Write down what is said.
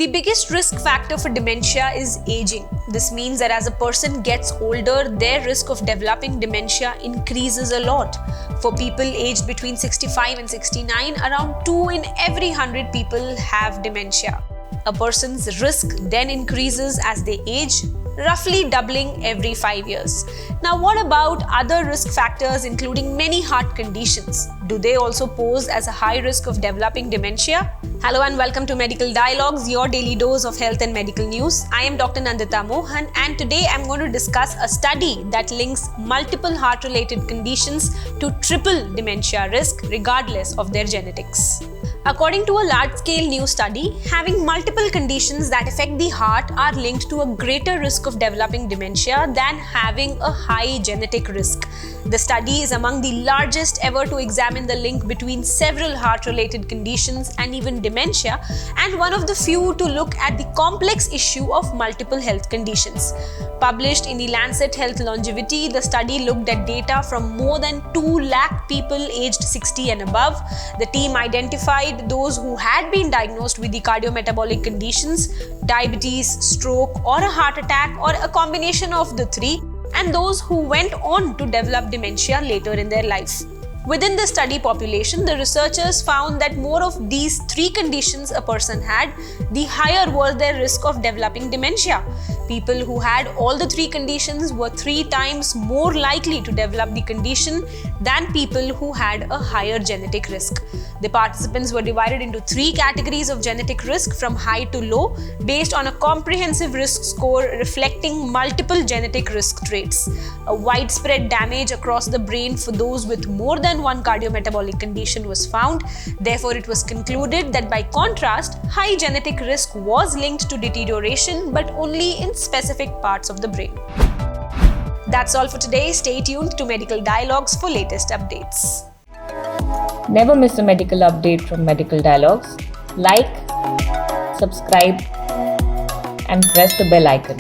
The biggest risk factor for dementia is aging. This means that as a person gets older, their risk of developing dementia increases a lot. For people aged between 65 and 69, around 2 in every 100 people have dementia. A person's risk then increases as they age, roughly doubling every 5 years. Now, what about other risk factors including many heart conditions? Do they also pose as a high risk of developing dementia? Hello and welcome to Medical Dialogues, your daily dose of health and medical news. I am Dr. Nandita Mohan, and today I'm going to discuss a study that links multiple heart-related conditions to triple dementia risk regardless of their genetics. According to a large-scale new study, having multiple conditions that affect the heart are linked to a greater risk of developing dementia than having a high genetic risk. The study is among the largest ever to examine the link between several heart-related conditions and even dementia, and one of the few to look at the complex issue of multiple health conditions. Published in the Lancet Health Longevity, the study looked at data from more than 2 lakh people aged 60 and above. The team identified those who had been diagnosed with the cardiometabolic conditions, diabetes, stroke, or a heart attack, or a combination of the three, and those who went on to develop dementia later in their life. Within the study population, the researchers found that more of these 3 conditions a person had, the higher was their risk of developing dementia. People who had all the 3 conditions were 3 times more likely to develop the condition than people who had a higher genetic risk. The participants were divided into 3 categories of genetic risk from high to low based on a comprehensive risk score reflecting multiple genetic risk traits. A widespread damage across the brain for those with more than one cardiometabolic condition was found. Therefore, it was concluded that by contrast, high genetic risk was linked to deterioration but only in specific parts of the brain. That's all for today. Stay tuned to Medical Dialogues for latest updates. Never miss a medical update from Medical Dialogues. Like, subscribe, and press the bell icon.